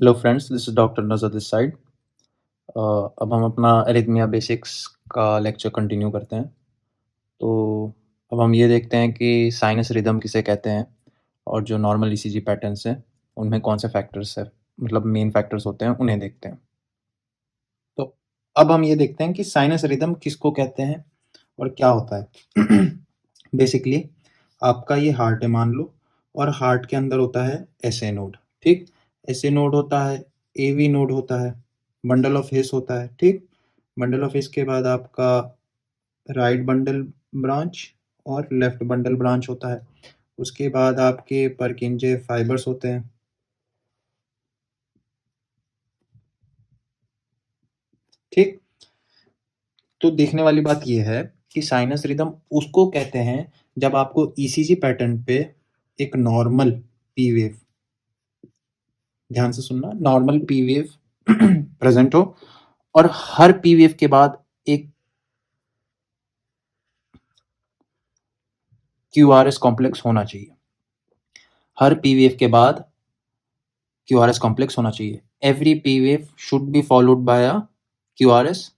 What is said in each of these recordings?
Hello friends, this is doctor नज़र this side. अब हम अपना एरिथमिया बेसिक्स का लेक्चर कंटिन्यू करते हैं। तो अब हम ये देखते हैं कि साइनस रिदम किसे कहते हैं और जो नॉर्मल ईसीजी पैटर्न्स हैं, उनमें कौन से फैक्टर्स हैं, मतलब मेन फैक्टर्स होते हैं, उन्हें देखते हैं। तो अब हम ये देखते हैं कि साइनस रिदम किसको कहते हैं और क्या होता है। बेसिकली आपका ये हार्ट है मान लो, और हार्ट के अंदर होता है एसए नोड। ठीक, एसए नोड होता है, एवी नोड होता है, बंडल ऑफ हिस होता है। ठीक, बंडल ऑफ हिस के बाद आपका राइट बंडल ब्रांच और लेफ्ट बंडल ब्रांच होता है। उसके बाद आपके परकिंजे फाइबर्स होते हैं। ठीक, तो देखने वाली बात यह है कि साइनस रिदम उसको कहते हैं जब आपको ईसीजी पैटर्न पे एक नॉर्मल पी वेव, ध्यान से सुनना, नॉर्मल पी वेव प्रेजेंट हो और हर पी वेव के बाद एक क्यूआरएस कॉम्प्लेक्स होना चाहिए। हर पी वेव के बाद क्यूआरएस कॉम्प्लेक्स होना चाहिए। Every P wave should be followed by a QRS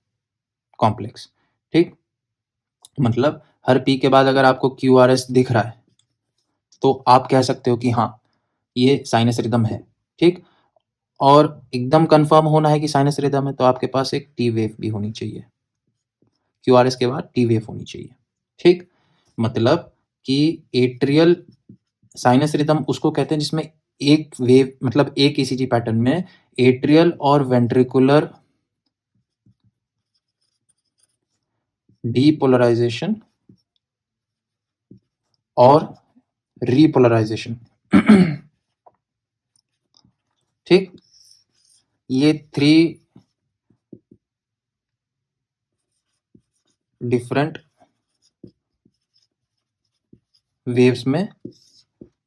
complex. ठीक, मतलब हर पी के बाद अगर आपको क्यूआरएस दिख रहा है तो आप कह सकते हो कि हाँ, ये साइनस रिदम है। ठीक, और एकदम कंफर्म होना है कि साइनस रिदम है तो आपके पास एक टी वेव भी होनी चाहिए। क्यूआरएस के बाद टी वेव होनी चाहिए। ठीक, मतलब कि एट्रियल साइनस रिदम उसको कहते हैं जिसमें एक वेव, मतलब एक ईसीजी पैटर्न में एट्रियल और वेंट्रिकुलर डीपोलराइजेशन और रीपोलराइजेशन। ठीक, ये थ्री डिफरेंट वेव्स में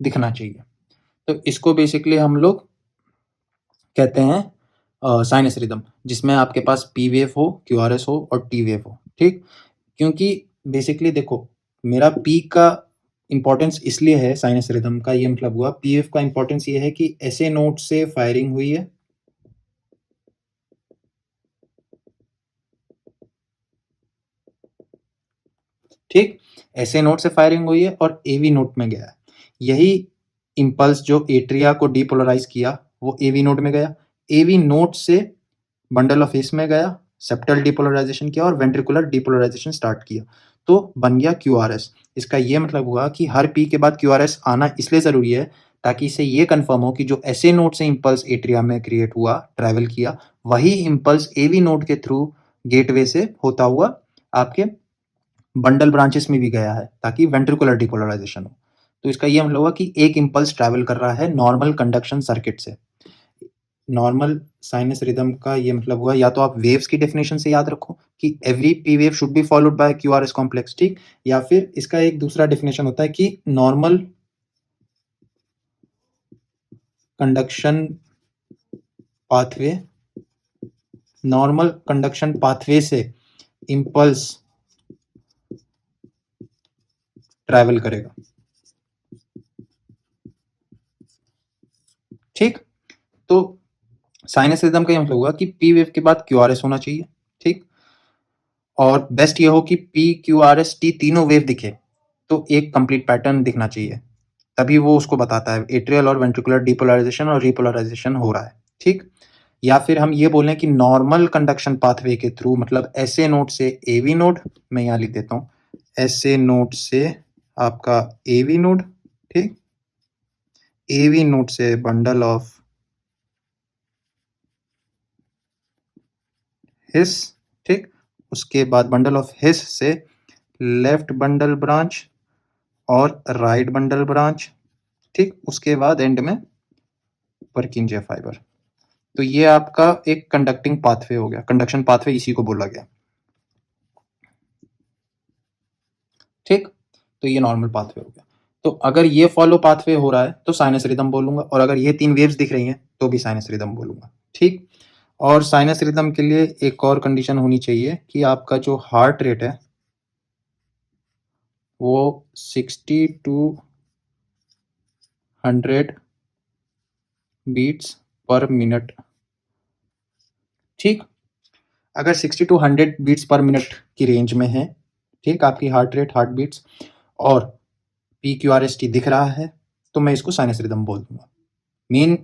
दिखना चाहिए। तो इसको बेसिकली हम लोग कहते हैं साइनस रिदम, जिसमें आपके पास पी वेव हो, क्यूआरएस हो और टी वेव हो। ठीक, क्योंकि बेसिकली देखो, मेरा पी का इंपॉर्टेंस इसलिए है, साइनस रिदम का ये मतलब हुआ, पी वेव का इंपॉर्टेंस ये है कि ऐसे नोट से फायरिंग हुई है। ठीक, ऐसे नोट से फायरिंग हुई है और एवी नोट में गया है। यही इंपल्स जो एट्रिया को डीपोलराइज किया वो एवी नोट में गया। एवी नोट से बंडल ऑफ हिस में गया, सेप्टल डीपोलराइजेशन किया और वेंट्रिकुलर डीपोलराइजेशन स्टार्ट किया, तो बन गया क्यूआरएस। इसका ये मतलब हुआ कि हर पी के बाद क्यूआरएस आना इसलिए जरूरी है ताकि इससे ये कंफर्म हो कि जो एसए नोड से इंपल्स एट्रिया में क्रिएट हुआ, ट्रैवल किया, वही इंपल्स एवी नोड के थ्रू गेटवे से होता हुआ आपके बंडल ब्रांचेस में भी गया है ताकि वेंट्रिकुलर डिपोलराइजेशन हो। तो इसका ये मतलब हुआ कि एक इंपल्स ट्रैवल कर रहा है नॉर्मल कंडक्शन सर्किट से। नॉर्मल साइनस रिदम का ये मतलब हुआ, या तो आप वेव्स की डेफिनेशन से याद रखो कि every P wave should be followed by QRS complex. ठीक, या फिर इसका एक दूसरा डेफिनेशन होता है कि normal conduction pathway, normal conduction pathway से इंपल्स ट्रैवल करेगा। ठीक, तो साइनस रिदम का ये मतलब हुआ कि पी वेव के बाद क्यूआरएस होना चाहिए। ठीक, और बेस्ट ये हो कि P Q R S T तीनों वेव दिखे, तो एक कंप्लीट पैटर्न दिखना चाहिए, तभी वो उसको बताता है एट्रियल और वेंट्रिकुलर डीपोलराइजेशन और रीपोलराइजेशन हो रहा है। ठीक, या फिर हम ये बोलें कि नॉर्मल कंडक्शन पाथवे के थ्रू, मतलब एसए नोड से एवी नोड, मैं यहाँ लिख देता हूँ, एसए नोड से आपका एवी नोड। ठीक, एवी नोड से बंडल ऑफ हिस। ठीक, उसके बाद बंडल ऑफ हिस से लेफ्ट बंडल ब्रांच और राइट बंडल ब्रांच। ठीक, उसके बाद एंड में परकिंजे फाइबर। तो ये आपका एक कंडक्टिंग पाथवे हो गया, कंडक्शन पाथवे इसी को बोला गया। ठीक, तो ये नॉर्मल पाथवे हो गया। तो अगर ये फॉलो पाथवे हो रहा है तो साइनस रिदम बोलूंगा, और अगर ये तीन वेव्स दिख रही हैं तो भी साइनस रिदम बोलूंगा। ठीक, और साइनस रिदम के लिए एक और कंडीशन होनी चाहिए कि आपका जो हार्ट रेट है वो 60 to 100 बीट्स पर मिनट, ठीक। अगर 60 टू 100 बीट्स पर मिनट की रेंज में है, ठीक, आपकी हार्ट रेट, हार्ट बीट्स, और PQRST दिख रहा है, तो मैं इसको साइनस रिदम बोल दूंगा। मेन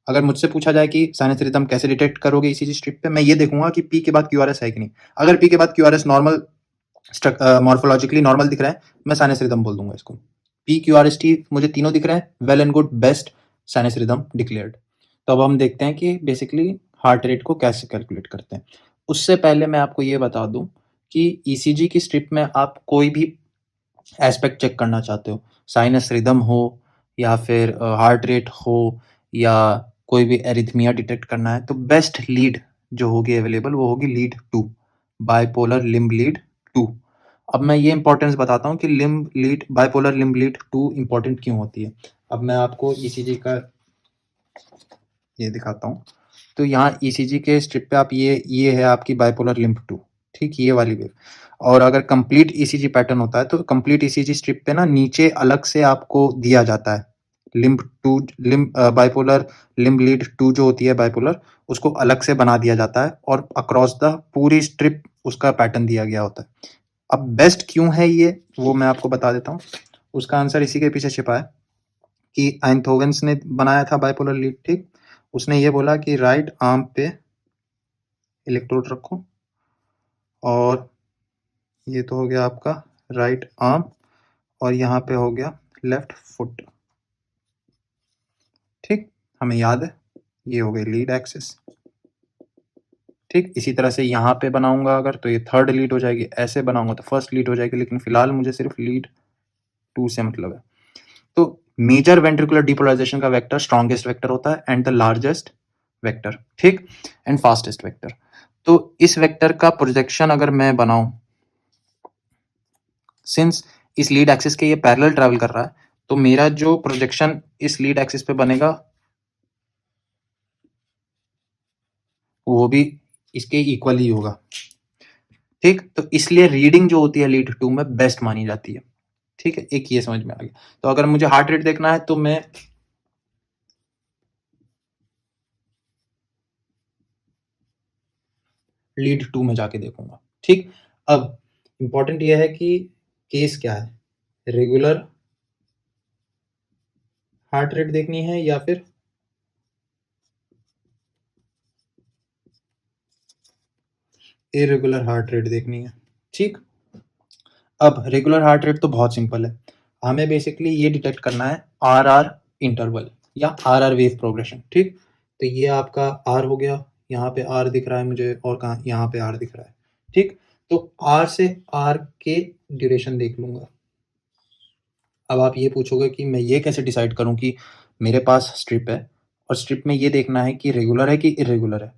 अगर मुझसे पूछा जाए कि साइनस रिदम कैसे डिटेक्ट करोगे ECG स्ट्रिप पे, मैं ये देखूंगा कि P के बाद QRS है कि नहीं। अगर P के बाद QRS नॉर्मल, मॉर्फोलॉजिकली नॉर्मल दिख रहा है, मैं साइनस रिदम बोल दूंगा इसको। PQRST मुझे तीनों दिख रहे हैं, well and good, best, sinus rhythm declared. तो अब हम देखते हैं कि बेसिकली हार्ट रेट को कैसे कैलकुलेट करते हैं। उससे पहले मैं आपको ये बता दूं कि ECG की स्ट्रिप में आप कोई भी एस्पेक्ट चेक करना चाहते हो, साइनस रिदम हो या फिर हार्ट रेट हो या कोई भी एरिथमिया डिटेक्ट करना है, तो बेस्ट लीड जो होगी अवेलेबल वो होगी लीड 2, बाइपोलर लिम्ब लीड 2। अब मैं ये इंपॉर्टेंस बताता हूँ कि limb lead, bipolar limb lead 2 important क्यों होती है। अब मैं आपको ECG का ये दिखाता हूँ। तो यहाँ ECG के स्ट्रिप पे आप ये है आपकी बाइपोलर लिम्ब 2, ठीक, ये वाली वेव। और अगर कंप्लीट ECG पैटर्न होता है तो कंप्लीट ECG स्ट्रिप पे ना नीचे अलग से आपको दिया जाता है limb 2, limb bipolar limb lead 2 जो होती है बाइपोलर, उसको अलग से बना दिया जाता है और अक्रॉस द पूरी स्ट्रिप उसका पैटर्न दिया गया होता है। अब बेस्ट क्यों है ये, वो मैं आपको बता देता हूँ। उसका आंसर इसी के पीछे छिपा है कि एंथोवेंस ने बनाया था बाइपोलर लीड, ठीक। उसने ये बोला कि राइट आर्म पे इलेक्ट्रोड रखो, और ये तो हो गया आपका राइट आर्म, और यहाँ पे हो गया लेफ्ट फुट, ठीक, हमें याद है ये हो गई लीड एक्सिस, ठीक। इसी तरह से यहाँ पे बनाऊंगा अगर, तो ये थर्ड लीड हो जाएगी, ऐसे बनाऊंगा तो फर्स्ट लीड हो जाएगी, लेकिन फिलहाल मुझे सिर्फ लीड 2 से मतलब है। तो मेजर वेंट्रिकुलर डिपोलराइजेशन का वेक्टर स्ट्रॉन्गेस्ट वेक्टर होता है एंड द लार्जेस्ट वेक्टर, ठीक, एंड फास्टेस्ट वेक्टर। तो इस वेक्टर का प्रोजेक्शन अगर मैं बनाऊं, सिंस इस लीड एक्सिस के ये पैरेलल ट्रैवल कर रहा है, तो मेरा जो प्रोजेक्शन इस लीड एक्सिस पे बनेगा वो भी इसके इक्वल ही होगा, ठीक। तो इसलिए रीडिंग जो होती है लीड 2 में बेस्ट मानी जाती है, ठीक है। एक ये समझ में आ गया। तो अगर मुझे हार्ट रेट देखना है तो मैं लीड 2 में जाके देखूंगा, ठीक। अब इंपॉर्टेंट यह है कि केस क्या है, रेगुलर हार्ट रेट देखनी है या फिर इरेगुलर हार्ट रेट देखनी है, ठीक। अब रेगुलर हार्ट रेट तो बहुत सिंपल है, हमें बेसिकली ये डिटेक्ट करना है RR इंटरवल या RR वेव प्रोग्रेशन, ठीक। तो ये आपका R हो गया, यहाँ पे R दिख रहा है मुझे, और कहाँ, यहाँ पे R दिख रहा है, ठीक। तो R से R के ड्यूरेशन देख लूंगा। अब आप ये पूछोगे कि मैं ये कैसे डिसाइड करूं कि मेरे पास स्ट्रिप है और स्ट्रिप में ये देखना है कि रेगुलर है कि इरेगुलर है।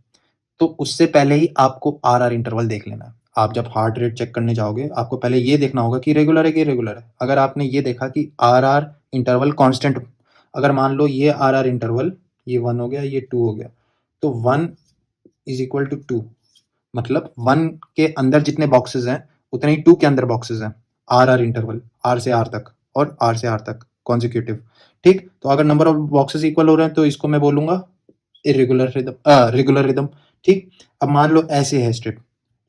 तो उससे पहले ही आपको RR इंटरवल देख लेना है। आप जब हार्ट रेट चेक करने जाओगे आपको पहले ये देखना होगा कि रेगुलर है कि इरेगुलर है। अगर आपने ये देखा कि RR इंटरवल कांस्टेंट, अगर मान लो ये RR इंटरवल, ये 1 हो गया, ये 2 हो गया, तो 1 इज इक्वल टू 2, मतलब 1 के अंदर जितने बॉक्सेस हैं उतने ही 2 के अंदर बॉक्सेस हैं। RR इंटरवल, R से R तक और R से R तक कॉन्जिक्यूटिव, ठीक। तो अगर नंबर ऑफ बॉक्सेस इक्वल हो रहे हैं तो इसको मैं बोलूंगा इरेगुलर रिदम, रेगुलर रिदम, ठीक। अब मान लो ऐसे है स्ट्रिप,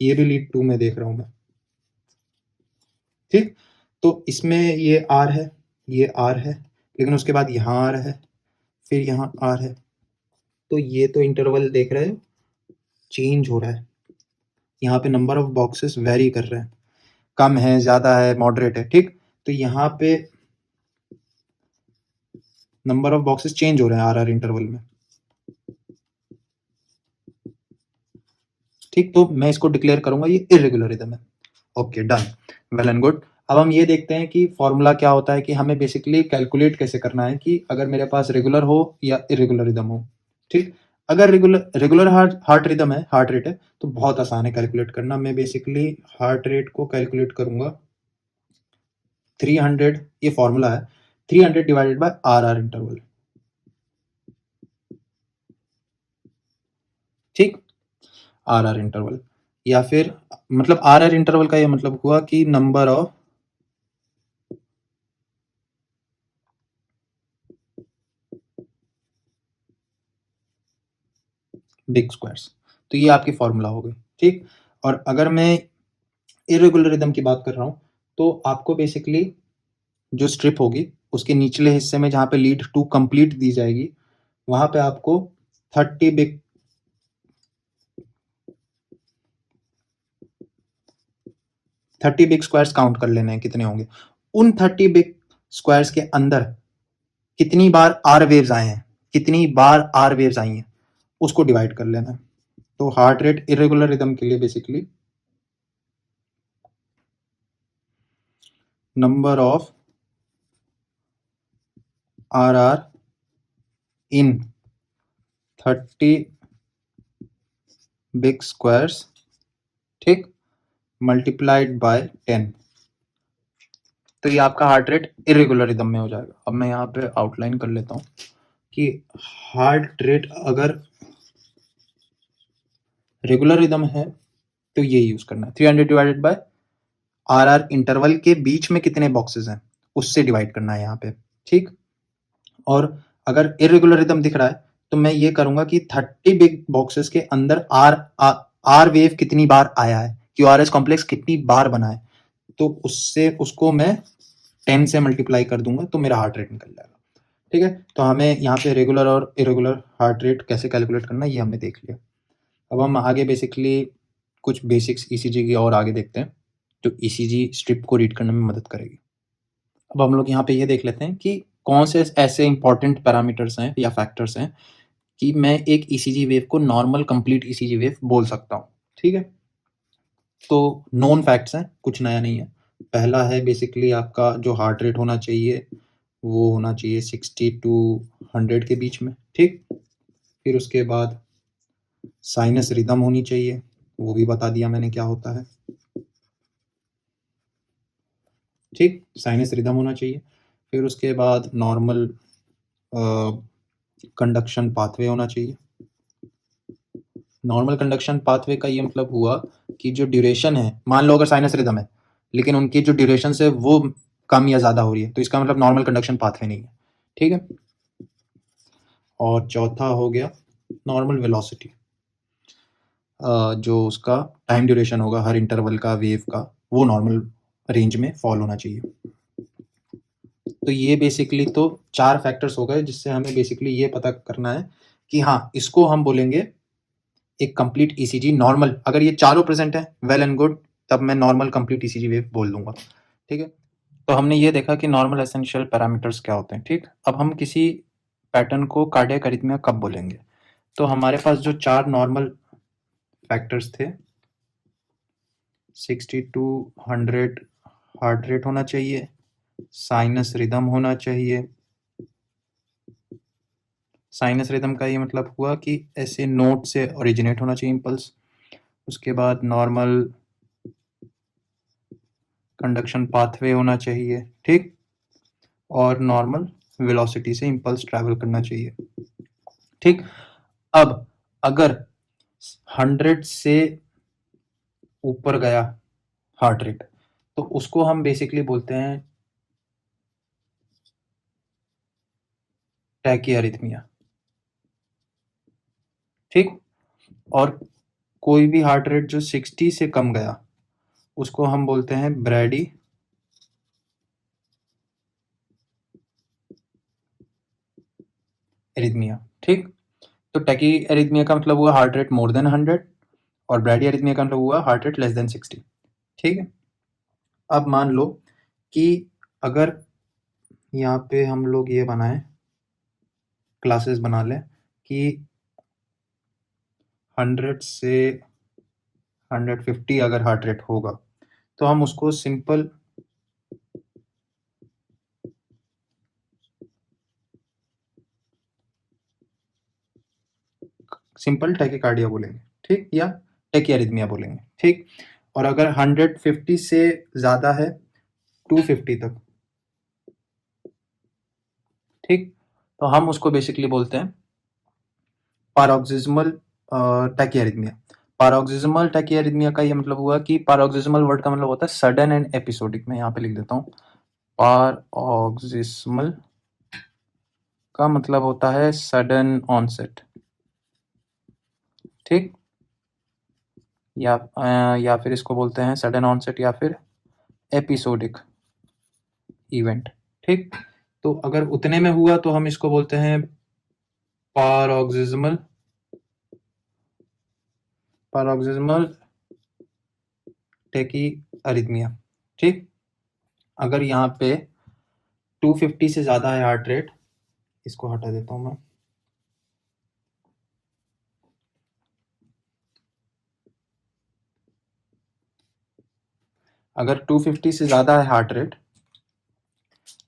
ये भी लीड 2 में देख रहा हूं मैं, ठीक। तो इसमें ये R है, ये R है, लेकिन उसके बाद यहाँ R है, फिर यहाँ R है। तो ये तो इंटरवल देख रहे हो चेंज हो रहा है, यहाँ पे नंबर ऑफ बॉक्सेस वेरी कर रहे हैं, कम है, ज्यादा है, मॉडरेट है, ठीक। तो यहाँ पे नंबर ऑफ बॉक्सेस चेंज हो रहे हैं RR इंटरवल में, ठीक। तो मैं इसको डिक्लेयर करूंगा ये इरेगुलर रिदम है। Okay, done, well and good. अब हम ये देखते हैं कि फॉर्मूला क्या होता है कि हमें बेसिकली कैलकुलेट कैसे करना है कि अगर मेरे पास रेगुलर हो या इरेगुलर रिदम हो, ठीक। अगर regular regular heart heart rhythm है, हार्ट रेट है, तो बहुत आसान है कैलकुलेट करना। मैं बेसिकली हार्ट रेट को कैलकुलेट करूंगा 300, ये फॉर्मूला है, 300 डिवाइडेड बाय RR इंटरवल, ठीक। RR इंटरवल या फिर मतलब RR इंटरवल का ये मतलब हुआ कि नंबर ऑफ बिग स्क्वायर्स। तो ये आपकी फॉर्मूला हो गई, ठीक। और अगर मैं इरेगुलर रिदम की बात कर रहा हूँ, तो आपको बेसिकली जो स्ट्रिप होगी उसके निचले हिस्से में जहाँ पे लीड टू कंप्लीट दी जाएगी, वहां पे आपको 30 बिग स्क्वायर्स काउंट कर लेने हैं कितने होंगे। उन 30 बिग स्क्वायर्स के अंदर कितनी बार आर वेव्स आए हैं, कितनी बार आर वेव्स आई हैं, उसको डिवाइड कर लेना है। तो हार्ट रेट इरेगुलर रिदम के लिए basically number of R in 30 big squares, ठीक, मल्टीप्लाइड बाय 10। तो ये आपका हार्ट रेट इरेगुलर रिदम में हो जाएगा। अब मैं यहाँ पे आउटलाइन कर लेता हूँ कि हार्ट रेट अगर रेगुलर रिदम है तो ये यूज करना है, 300 डिवाइडेड बाय आर इंटरवल के बीच में कितने बॉक्सेस हैं उससे डिवाइड करना है यहाँ पे, ठीक। और अगर इरेगुलर रिदम दिख रहा है तो मैं ये करूंगा कि 30 बिग बॉक्सेस के अंदर आर वेव कितनी बार आया है, क्यूआरएस कॉम्प्लेक्स कितनी बार बना है, तो उससे उसको मैं 10 से मल्टीप्लाई कर दूंगा तो मेरा हार्ट रेट निकल जाएगा, ठीक है। तो हमें यहाँ पे रेगुलर और इरेगुलर हार्ट रेट कैसे कैलकुलेट करना है ये हमने देख लिया। अब हम आगे बेसिकली कुछ बेसिक्स ईसीजी की और आगे देखते हैं जो ईसीजी स्ट्रिप को रीड करने में मदद करेगी। अब हम लोग यहाँ पे ये देख लेते हैं कि कौन से ऐसे इंपॉर्टेंट पैरामीटर्स हैं या फैक्टर्स हैं कि मैं एक ईसीजी वेव को नॉर्मल कंप्लीट ईसीजी वेव बोल सकता हूँ, ठीक है। तो नोन फैक्ट्स हैं, कुछ नया नहीं है। पहला है बेसिकली आपका जो हार्ट रेट होना चाहिए वो होना चाहिए 60 टू 100 के बीच में, ठीक। फिर उसके बाद साइनस रिदम होनी चाहिए, वो भी बता दिया मैंने क्या होता है, ठीक, साइनस रिदम होना चाहिए। फिर उसके बाद नॉर्मल कंडक्शन पाथवे होना चाहिए। नॉर्मल कंडक्शन पाथवे का ये मतलब हुआ कि जो ड्यूरेशन है, मान लो अगर साइनस रिदम है लेकिन उनकी जो ड्यूरेशन है वो कम या ज़्यादा हो रही है तो इसका मतलब नॉर्मल कंडक्शन पाथवे नहीं है, ठीक है। और चौथा हो गया नॉर्मल वेलोसिटी, जो उसका टाइम ड्यूरेशन होगा हर इंटरवल का वेव का वो नॉर्मल रेंज में फॉल होना चाहिए। तो ये बेसिकली तो 4 फैक्टर्स हो गए जिससे हमें बेसिकली ये पता करना है कि हाँ इसको हम बोलेंगे एक कंप्लीट ईसीजी नॉर्मल। अगर ये चारों प्रेजेंट है वेल एंड गुड, तब मैं नॉर्मल कंप्लीट ईसीजी वेव बोल दूंगा, ठीक है। तो हमने ये देखा कि नॉर्मल एसेंशियल पैरामीटर्स क्या होते हैं, ठीक। अब हम किसी पैटर्न को कार्डियक अरिथमिया कब बोलेंगे, तो हमारे पास जो 4 नॉर्मल फैक्टर्स थे 60 टू 100 हार्ट रेट होना चाहिए, साइनस रिदम होना चाहिए। साइनस रिदम का ये मतलब हुआ कि ऐसे नोट से ओरिजिनेट होना चाहिए इम्पल्स। उसके बाद नॉर्मल कंडक्शन पाथवे होना चाहिए, ठीक। और नॉर्मल वेलोसिटी से इम्पल्स ट्रैवल करना चाहिए, ठीक। अब अगर 100 से ऊपर गया हार्ट रेट तो उसको हम बेसिकली बोलते हैं टैकीअरिथमिया, ठीक। और कोई भी हार्ट रेट जो 60 से कम गया उसको हम बोलते हैं ब्रैडी एरिथमिया, ठीक। तो टैकी एरिथमिया का मतलब हुआ हार्ट रेट मोर देन 100 और ब्रैडी एरिथमिया का मतलब हुआ हार्ट रेट लेस देन 60, ठीक है। अब मान लो कि अगर यहाँ पे हम लोग ये बनाए क्लासेस बना लें कि 100 से 150 अगर हार्ट रेट होगा तो हम उसको सिंपल टैकीकार्डिया बोलेंगे, ठीक, या टैकीअरिथमिया बोलेंगे, ठीक। और अगर 150 से ज़्यादा है 250 तक, ठीक, तो हम उसको बेसिकली बोलते हैं पैरोक्सिस्मल टैकीअरिथमिया। पैरोक्सिस्मल टैकीअरिथमिया का ये मतलब हुआ कि पैरोक्सिस्मल वर्ड का मतलब होता है सडन एंड एपिसोडिक। मैं यहाँ पे लिख देता हूँ, पैरोक्सिस्मल का मतलब होता है सडन ऑनसेट ठीक, या फिर इसको बोलते हैं सडन ऑनसेट या फिर एपिसोडिक इवेंट। ठीक, तो अगर उतने में हुआ तो हम इसको बोलते हैं paroxysmal टैकीअरिथमिया। ठीक, अगर यहाँ पे 250 से ज़्यादा है हार्ट रेट, इसको हटा देता हूँ मैं, अगर 250 से ज़्यादा है हार्ट रेट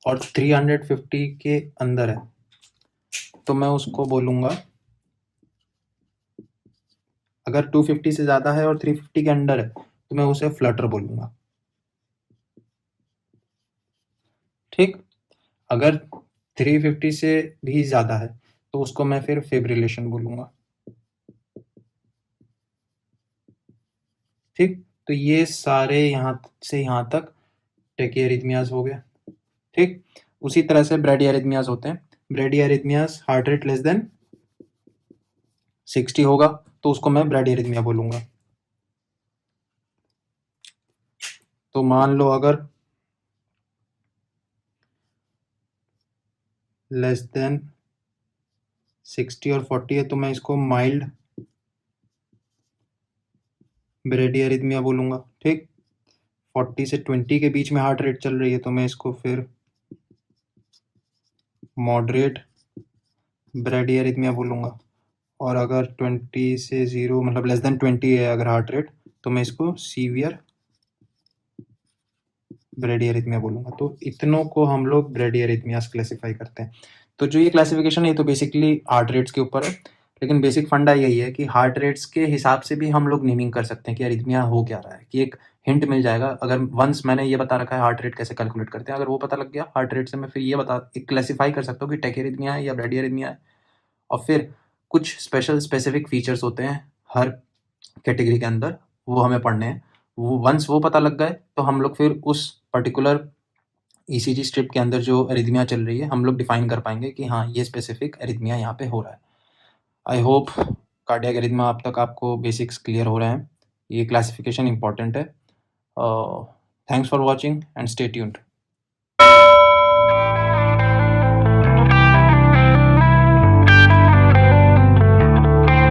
और 350 के अंदर है तो मैं उसको बोलूँगा, अगर 250 से ज़्यादा है और 350 के अंडर है तो मैं उसे फ्लटर बोलूँगा। ठीक, अगर 350 से भी ज़्यादा है तो उसको मैं फिर फिब्रिलेशन बोलूँगा। ठीक, तो ये सारे यहाँ से यहाँ तक टैकीअरिथमियाज हो गए। ठीक, उसी तरह से ब्रेडिअरिथमियाज होते हैं। ब्रेडिअरिथमियाज हार्ट रेट लेस देन 60 होगा तो उसको मैं ब्रेडिअरिथमिया बोलूँगा। तो मान लो अगर लेस देन 60 और 40 है तो मैं इसको माइल्ड ब्रेडिअरिथमिया बोलूँगा। ठीक, 40 से 20 के बीच में हार्ट रेट चल रही है तो मैं इसको फिर मॉडरेट ब्रेडिअरिथमिया बोलूँगा, और अगर 20 से 0 मतलब लेस देन 20 है अगर हार्ट रेट तो मैं इसको सीवियर ब्रेडिअरिथमिया बोलूँगा। तो इतनों को हम लोग ब्रेडिअरिथमियास क्लासिफाई करते हैं। तो जो ये क्लासिफिकेशन है ये तो बेसिकली हार्ट रेट्स के ऊपर है, लेकिन बेसिक फंडा यही है कि हार्ट रेट्स के हिसाब से भी हम लोग नेमिंग कर सकते हैं कि अरिथमिया हो क्या रहा है, कि एक हिंट मिल जाएगा। अगर वंस मैंने ये बता रखा है हार्ट रेट कैसे कैलकुलेट करते हैं, अगर वो पता लग गया हार्ट रेट से, मैं फिर ये क्लासिफाई कर सकता हूँ कि टैकीअरिथमिया है या ब्रेडिअरिथमिया है। और फिर कुछ स्पेशल स्पेसिफिक फीचर्स होते हैं हर कैटेगरी के अंदर, वो हमें पढ़ने हैं। वो वंस वो पता लग गए तो हम लोग फिर उस पर्टिकुलर ईसीजी स्ट्रिप के अंदर जो अरिथमिया चल रही है हम लोग डिफाइन कर पाएंगे कि हाँ ये स्पेसिफिक अरिथमिया यहाँ पे हो रहा है। आई होप कार्डियक अरिथमिया अब तक आपको बेसिक्स क्लियर हो रहे हैं। ये क्लासिफिकेशन इंपॉर्टेंट है। Thanks for watching and stay tuned.